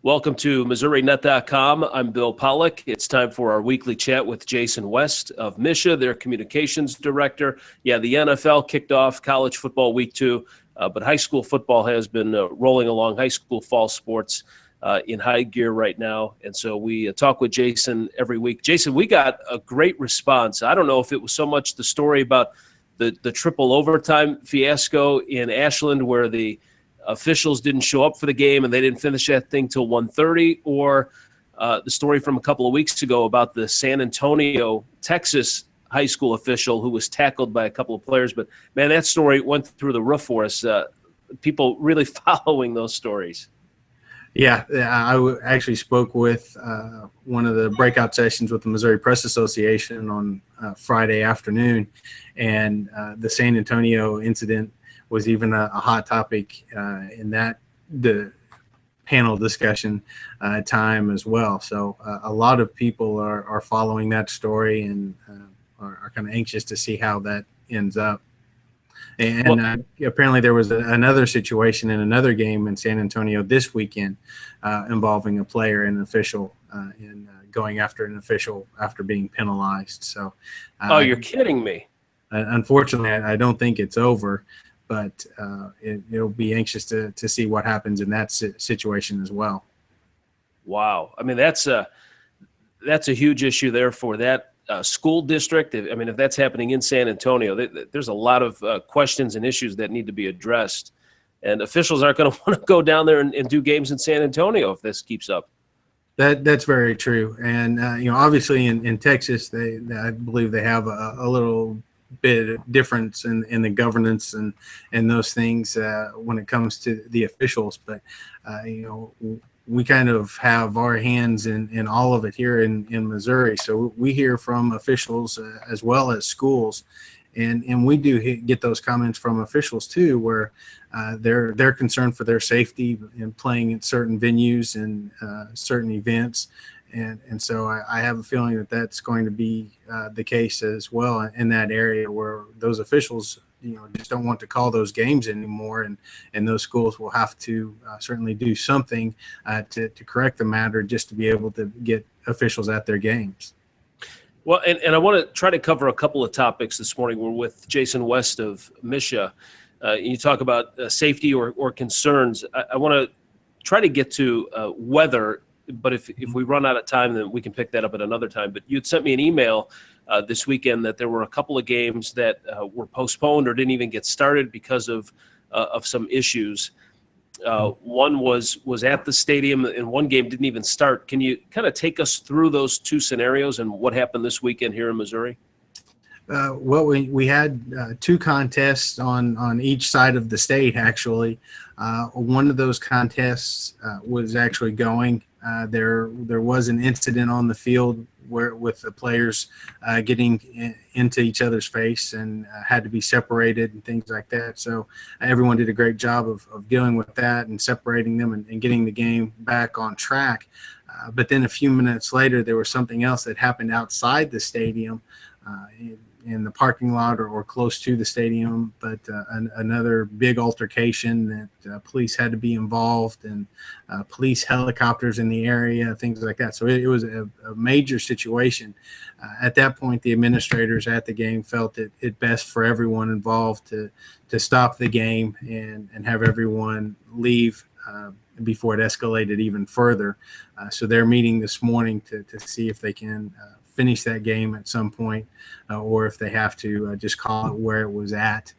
Welcome to MissouriNet.com. I'm Bill Pollack. It's time for our weekly chat with Jason West of MSHSAA, their communications director. Yeah, the NFL kicked off college football week 2, but high school football has been rolling along. High school fall sports in high gear right now. And so we talk with Jason every week. Jason, we got a great response. I don't know if it was so much the story about the triple overtime fiasco in Ashland where the officials didn't show up for the game and they didn't finish that thing till 1:30, or the story from a couple of weeks ago about the San Antonio, Texas high school official who was tackled by a couple of players. But, man, that story went through the roof for us. People really following those stories. Yeah, I actually spoke with one of the breakout sessions with the Missouri Press Association on Friday afternoon, and the San Antonio incident was even a hot topic in the panel discussion time as well. So a lot of people are following that story and are kind of anxious to see how that ends up. And apparently there was another situation in another game in San Antonio this weekend involving a player and an official in going after an official after being penalized. So, oh, you're kidding me. Unfortunately, I don't think it's over. But it'll be anxious to see what happens in that situation as well. Wow. I mean, that's a huge issue there for that school district. I mean, if that's happening in San Antonio, there's a lot of questions and issues that need to be addressed. And officials aren't going to want to go down there and do games in San Antonio if this keeps up. That's very true. And, obviously in Texas, I believe they have a little bit of difference in the governance and those things when it comes to the officials, but we kind of have our hands in all of it here in Missouri. So we hear from officials as well as schools, and we do get those comments from officials too, where they're concerned for their safety in playing at certain venues and certain events. And so I have a feeling that that's going to be the case as well in that area where those officials, just don't want to call those games anymore. And those schools will have to certainly do something to correct the matter just to be able to get officials at their games. Well, and I want to try to cover a couple of topics this morning. We're with Jason West of MSHSAA. You talk about safety or concerns. I want to try to get to weather. But if we run out of time, then we can pick that up at another time. But you'd sent me an email this weekend that there were a couple of games that were postponed or didn't even get started because of some issues. One was at the stadium, and one game didn't even start. Can you kind of take us through those two scenarios and what happened this weekend here in Missouri? Well, we had two contests on each side of the state, actually. One of those contests was actually going. There was an incident on the field with the players getting into each other's face and had to be separated and things like that. So everyone did a great job of dealing with that and separating them and getting the game back on track. But then a few minutes later, there was something else that happened outside the stadium in the parking lot or close to the stadium, but another big altercation that police had to be involved and police helicopters in the area, things like that. So it was a major situation. At that point, the administrators at the game felt it best for everyone involved to stop the game and have everyone leave before it escalated even further. So they're meeting this morning to see if they can finish that game at some point, or if they have to just call it where it was at,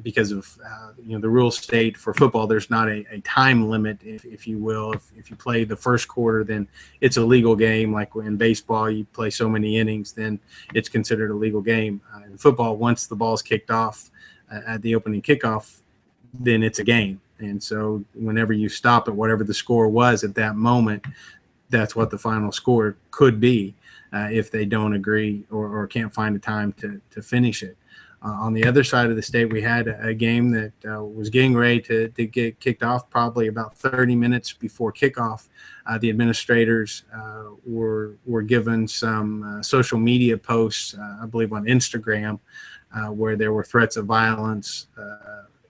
because of the rules state for football there's not a time limit, if you will. If you play the first quarter, then it's a legal game. Like in baseball, you play so many innings, then it's considered a legal game. In football, once the ball's kicked off at the opening kickoff, then it's a game. And so whenever you stop at whatever the score was at that moment, that's what the final score could be. If they don't agree or can't find a time to finish it. On the other side of the state, we had a game that was getting ready to get kicked off probably about 30 minutes before kickoff. The administrators were given some social media posts, I believe on Instagram, where there were threats of violence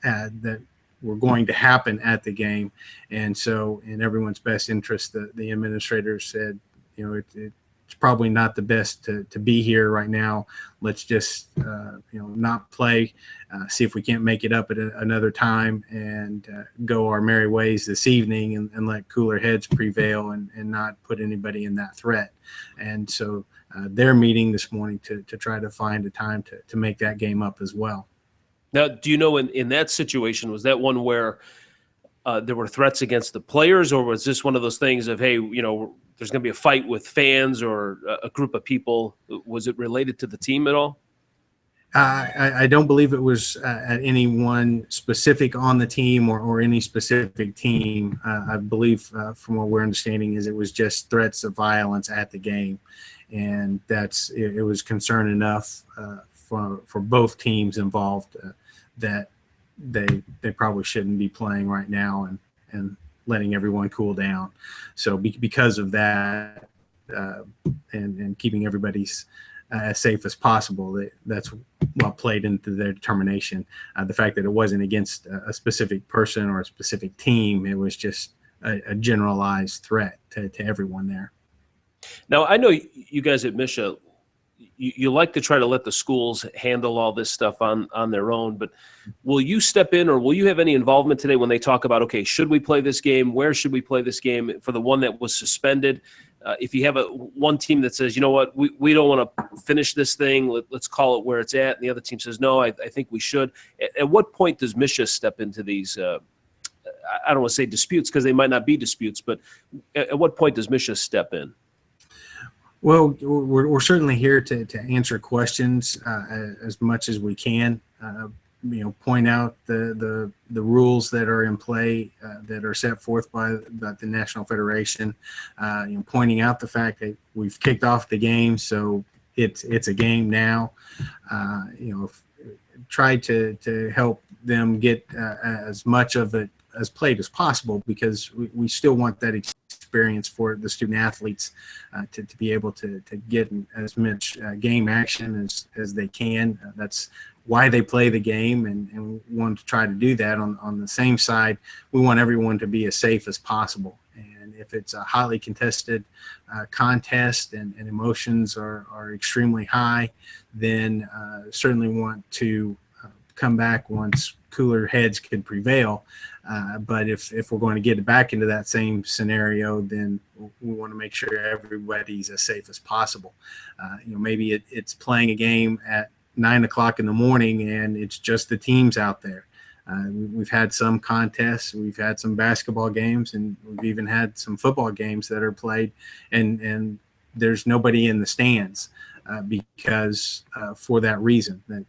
that were going to happen at the game. And so in everyone's best interest, the administrators said, it's probably not the best to be here right now. Let's just, not play, see if we can't make it up at another time, and go our merry ways this evening, and let cooler heads prevail, and not put anybody in that threat. And so they're meeting this morning to try to find a time to make that game up as well. Now, do you know in that situation, was that one where there were threats against the players, or was this one of those things of, hey, there's going to be a fight with fans or a group of people? Was it related to the team at all? I don't believe it was at any one specific on the team or any specific team. I believe from what we're understanding is it was just threats of violence at the game. And it was concern enough for both teams involved that they probably shouldn't be playing right now and letting everyone cool down. So because of that, and keeping everybody's as safe as possible, that's what played into their determination. The fact that it wasn't against a specific person or a specific team, it was just a generalized threat to everyone there. Now, I know you guys at MSHSAA, you like to try to let the schools handle all this stuff on their own, but will you step in, or will you have any involvement today when they talk about, okay, should we play this game? Where should we play this game for the one that was suspended? If you have one team that says, you know what, we don't want to finish this thing, let's call it where it's at, and the other team says, no, I think we should. At what point does MSHSAA step into these, I don't want to say disputes because they might not be disputes, but at what point does MSHSAA step in? Well, we're certainly here to answer questions as much as we can. Point out the rules that are in play that are set forth by the National Federation. Pointing out the fact that we've kicked off the game, so it's a game now. Try to help them get as much of it as played as possible, because we still want that experience for the student athletes to be able to get as much game action as they can. That's why they play the game, and we want to try to do that. On the same side, we want everyone to be as safe as possible. And if it's a highly contested contest and emotions are extremely high, then certainly want to come back once cooler heads could prevail. But if we're going to get back into that same scenario, then we want to make sure everybody's as safe as possible. Maybe it's playing a game at 9 o'clock in the morning and it's just the teams out there. We've had some contests, we've had some basketball games, and we've even had some football games that are played and there's nobody in the stands because for that reason, that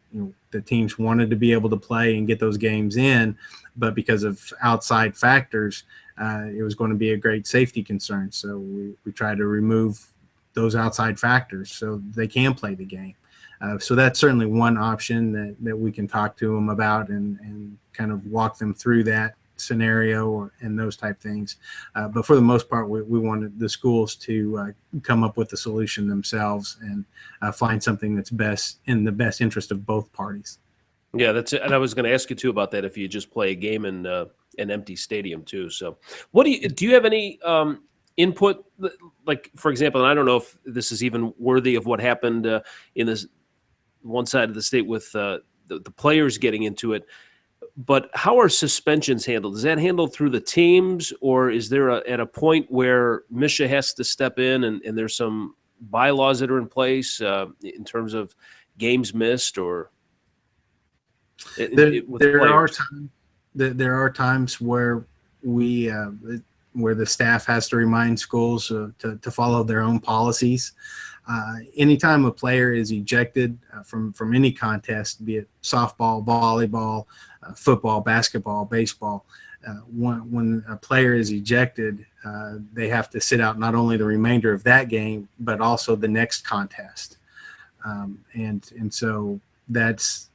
the teams wanted to be able to play and get those games in, but because of outside factors, it was going to be a great safety concern. So we try to remove those outside factors so they can play the game. So that's certainly one option that we can talk to them about and kind of walk them through that scenario and those type things. But for the most part, we wanted the schools to come up with the solution themselves and find something that's best in the best interest of both parties. Yeah, that's it. And I was going to ask you too about that if you just play a game in an empty stadium too. So what do you have any input, like, for example, and I don't know if this is even worthy of what happened in this one side of the state with the players getting into it, but how are suspensions handled? Is that handled through the teams, or is there at a point where MSHSAA has to step in and there's some bylaws that are in place in terms of games missed, or there are times where where the staff has to remind schools to follow their own policies. Anytime a player is ejected from any contest, be it softball, volleyball, football, basketball, baseball, when a player is ejected, they have to sit out not only the remainder of that game, but also the next contest. And so that's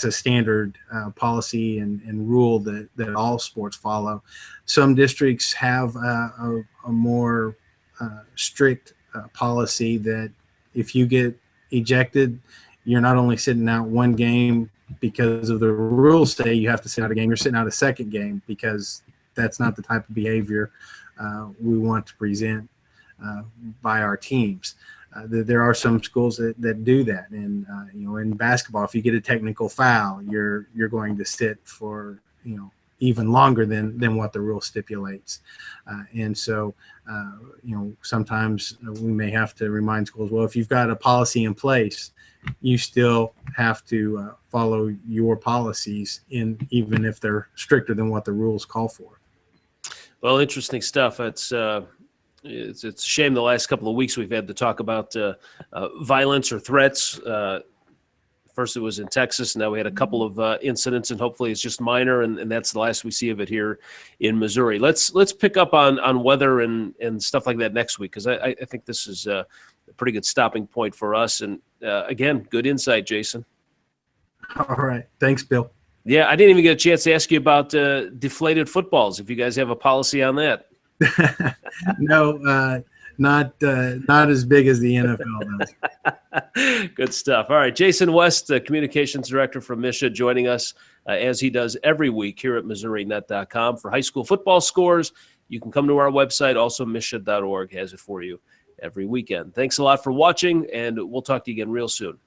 a standard policy and rule that all sports follow. Some districts have a more strict policy that if you get ejected, you're not only sitting out one game, because of the rules say you have to sit out a game, you're sitting out a second game, because that's not the type of behavior we want to present by our teams. There are some schools that do that, and in basketball, if you get a technical foul, you're going to sit for even longer than what the rule stipulates, and so sometimes we may have to remind schools, well, if you've got a policy in place, you still have to follow your policies, even if they're stricter than what the rules call for. Well, interesting stuff. It's a shame the last couple of weeks we've had to talk about violence or threats. First it was in Texas, and now we had a couple of incidents, and hopefully it's just minor, and that's the last we see of it here in Missouri. Let's pick up on weather and stuff like that next week, because I think this is a pretty good stopping point for us. And again, good insight, Jason. All right. Thanks, Bill. Yeah, I didn't even get a chance to ask you about deflated footballs, if you guys have a policy on that. No, not as big as the NFL does. Good stuff. All right, Jason West, the communications director from MSHSAA, joining us as he does every week here at MissouriNet.com for high school football scores. You can come to our website. Also, MSHSAA.org has it for you every weekend. Thanks a lot for watching, and we'll talk to you again real soon.